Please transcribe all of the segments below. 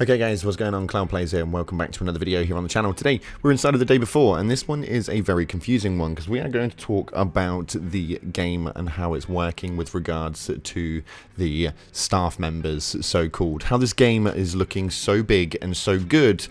Okay guys, what's going on? Cloudplays here and welcome back to another video here on the channel. Today we're inside of the day before, and this one is a very confusing one because we are going to talk about the game and how it's working with regards to the staff members, so-called. How this game is looking so big and so good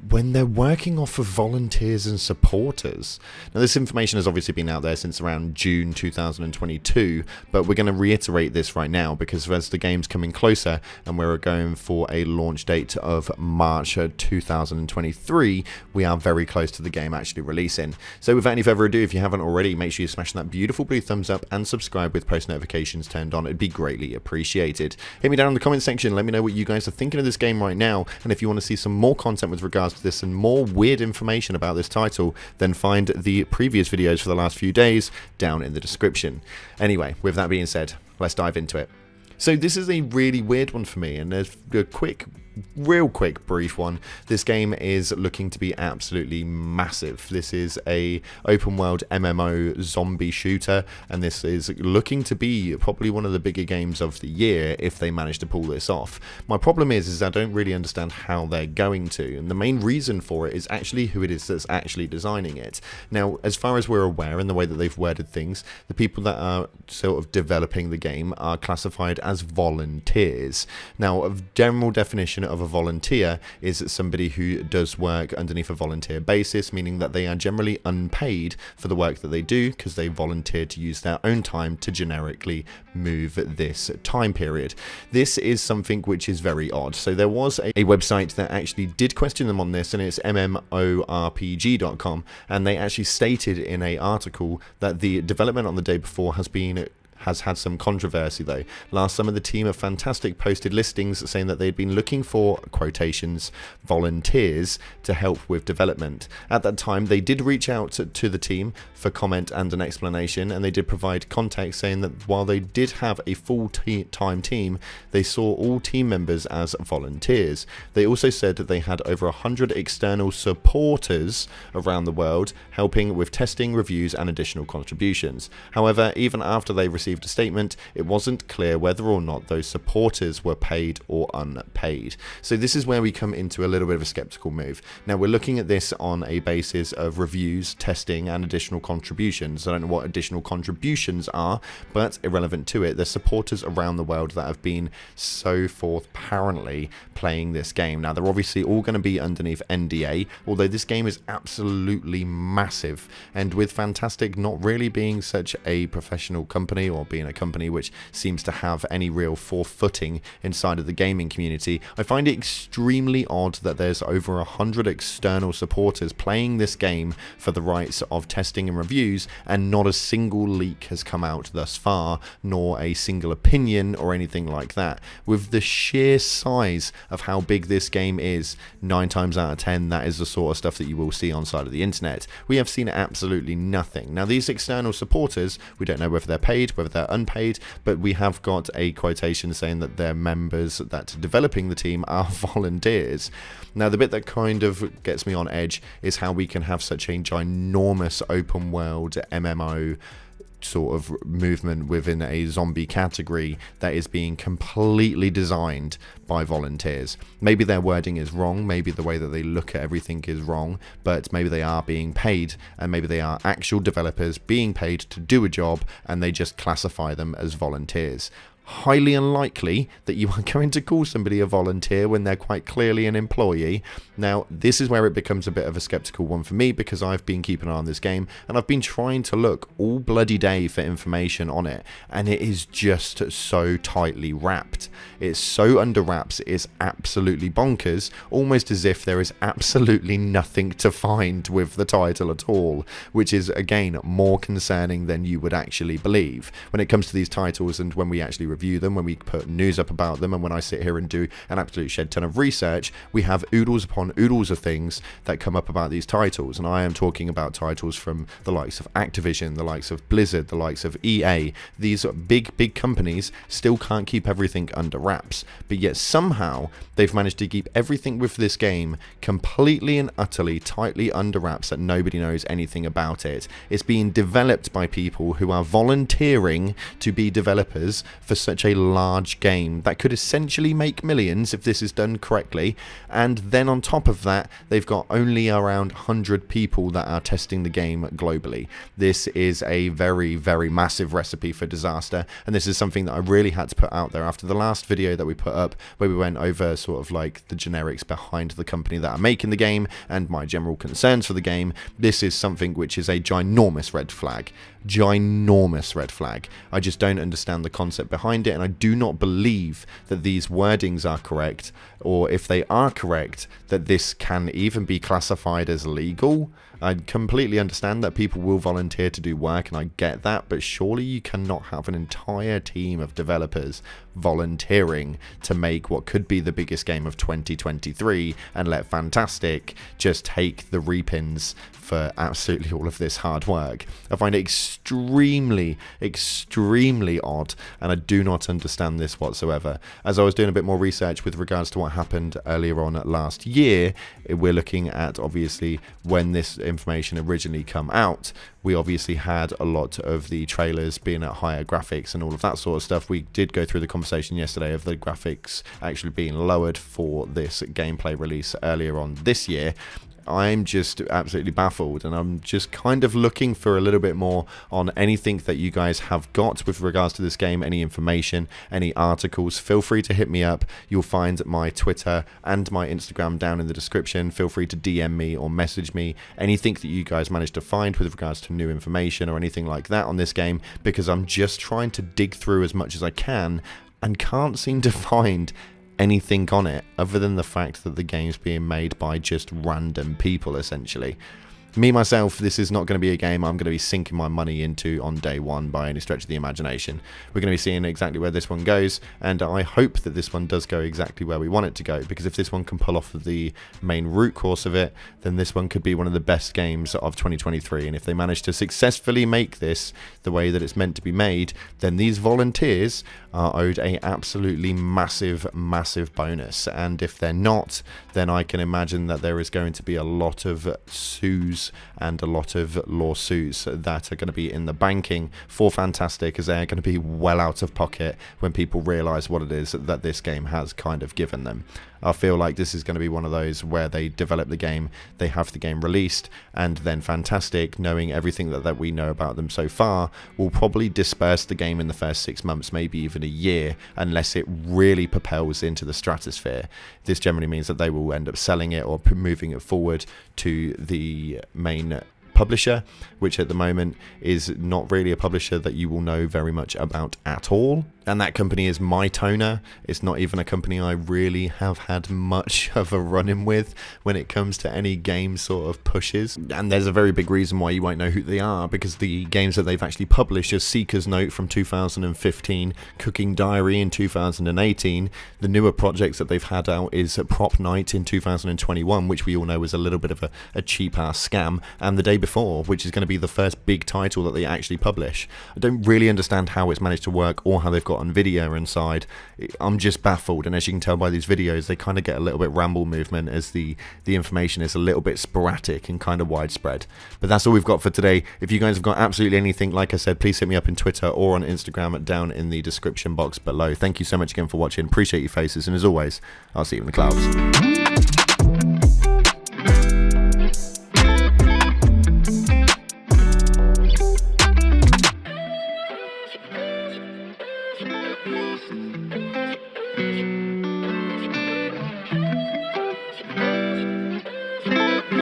when they're working off of volunteers and supporters. Now this information has obviously been out there since around June 2022, but we're going to reiterate this right now because as the game's coming closer and we're going for a launch date of March 2023, we are very close to the game actually releasing. So without any further ado, if you haven't already, make sure you smash that beautiful blue thumbs up and subscribe with post notifications turned on. It'd be greatly appreciated. Hit me down in the comment section, let me know what you guys are thinking of this game right now, and if you want to see some more content with regards to this and more weird information about this title, then find the previous videos for the last few days down in the description. Anyway, with that being said, let's dive into it. So this is a really weird one for me, and there's a real quick brief one. This game is looking to be absolutely massive. This is a open world MMO zombie shooter, and this is looking to be probably one of the bigger games of the year if they manage to pull this off. My problem is I don't really understand how they're going to, and the main reason for it is actually who it is that's actually designing it. Now, as far as we're aware, in the way that they've worded things, the people that are sort of developing the game are classified as volunteers. Now, a general definition of a volunteer is somebody who does work underneath a volunteer basis, meaning that they are generally unpaid for the work that they do because they volunteer to use their own time to generically move this time period. This is something which is very odd. So there was a website that actually did question them on this, and it's mmorpg.com, and they actually stated in an article that the development on the day before has had some controversy though. Last summer the team of Fantastic posted listings saying that they'd been looking for, quotations, volunteers to help with development. At that time they did reach out to the team for comment and an explanation, and they did provide context saying that while they did have a full-time team, they saw all team members as volunteers. They also said that they had over 100 external supporters around the world helping with testing, reviews and additional contributions. However, even after they received a statement, it wasn't clear whether or not those supporters were paid or unpaid. So this is where we come into a little bit of a skeptical move. Now we're looking at this on a basis of reviews, testing and additional contributions. I don't know what additional contributions are, but irrelevant to it, there's supporters around the world that have been so forth apparently playing this game. Now they're obviously all going to be underneath NDA, although this game is absolutely massive, and with Fantastic not really being such a professional company or being a company which seems to have any real forefooting inside of the gaming community, I find it extremely odd that there's over 100 external supporters playing this game for the rights of testing and reviews, and not a single leak has come out thus far, nor a single opinion or anything like that. With the sheer size of how big this game is, 9 times out of 10 that is the sort of stuff that you will see on side of the internet. We have seen absolutely nothing. Now these external supporters, we don't know whether they're paid, whether they're unpaid, but we have got a quotation saying that they're members that are developing the team are volunteers. Now the bit that kind of gets me on edge is how we can have such a ginormous open world MMO sort of movement within a zombie category that is being completely designed by volunteers. Maybe their wording is wrong, maybe the way that they look at everything is wrong, but maybe they are being paid, and maybe they are actual developers being paid to do a job, and they just classify them as volunteers. Highly unlikely that you are going to call somebody a volunteer when they're quite clearly an employee. Now this is where it becomes a bit of a skeptical one for me, because I've been keeping an eye on this game and I've been trying to look all bloody day for information on it, and it is just so tightly wrapped. It's so under wraps, it's absolutely bonkers, almost as if there is absolutely nothing to find with the title at all, which is again more concerning than you would actually believe when it comes to these titles, and when we actually review them, when we put news up about them, and when I sit here and do an absolute shed ton of research, we have oodles upon oodles of things that come up about these titles. And I am talking about titles from the likes of Activision, the likes of Blizzard, the likes of EA. These big companies still can't keep everything under wraps, but yet somehow they've managed to keep everything with this game completely and utterly tightly under wraps, that nobody knows anything about it. It's being developed by people who are volunteering to be developers for such a large game that could essentially make millions if this is done correctly, and then on top of that they've got only around 100 people that are testing the game globally. This is a very, very massive recipe for disaster, and this is something that I really had to put out there after the last video that we put up where we went over sort of like the generics behind the company that are making the game and my general concerns for the game. This is something which is a ginormous red flag. Ginormous red flag. I just don't understand the concept behind it, and I do not believe that these wordings are correct, or if they are correct, that this can even be classified as legal. I completely understand that people will volunteer to do work, and I get that, but surely you cannot have an entire team of developers volunteering to make what could be the biggest game of 2023 and let Fantastic just take the reapings for absolutely all of this hard work. I find it extremely, extremely odd, and I do not understand this whatsoever. As I was doing a bit more research with regards to what happened earlier on last year, we're looking at obviously when this information originally come out, we obviously had a lot of the trailers being at higher graphics and all of that sort of stuff. We did go through the conversation yesterday of the graphics actually being lowered for this gameplay release earlier on this year. I'm just absolutely baffled, and I'm just kind of looking for a little bit more on anything that you guys have got with regards to this game, any information, any articles. Feel free to hit me up. You'll find my Twitter and my Instagram down in the description. Feel free to DM me or message me anything that you guys managed to find with regards to new information or anything like that on this game, because I'm just trying to dig through as much as I can and can't seem to find anything on it other than the fact that the game's being made by just random people essentially. Me, myself, this is not going to be a game I'm going to be sinking my money into on day one by any stretch of the imagination. We're going to be seeing exactly where this one goes, and I hope that this one does go exactly where we want it to go, because if this one can pull off the main root course of it, then this one could be one of the best games of 2023, and if they manage to successfully make this the way that it's meant to be made, then these volunteers are owed a absolutely massive, massive bonus, and if they're not, then I can imagine that there is going to be a lot of sues and a lot of lawsuits that are going to be in the banking for Fantastic, as they're going to be well out of pocket when people realise what it is that this game has kind of given them. I feel like this is going to be one of those where they develop the game, they have the game released, and then Fantastic, knowing everything that we know about them so far, will probably disperse the game in the first 6 months, maybe even a year, unless it really propels into the stratosphere. This generally means that they will end up selling it or moving it forward to the main publisher, which at the moment is not really a publisher that you will know very much about at all. And that company is Mytoner. It's not even a company I really have had much of a run-in with when it comes to any game sort of pushes. And there's a very big reason why you won't know who they are, because the games that they've actually published are Seeker's Note from 2015, Cooking Diary in 2018. The newer projects that they've had out is Prop Night in 2021, which we all know was a little bit of a cheap-ass scam, and The Day Before, which is going to be the first big title that they actually publish. I don't really understand how it's managed to work or how they've got on video inside. I'm just baffled, and as you can tell by these videos, they kind of get a little bit ramble movement as the information is a little bit sporadic and kind of widespread. But that's all we've got for today. If you guys have got absolutely anything, like I said, please hit me up in Twitter or on Instagram down in the description box below. Thank you so much again for watching. Appreciate your faces, and as always, I'll see you in the clouds.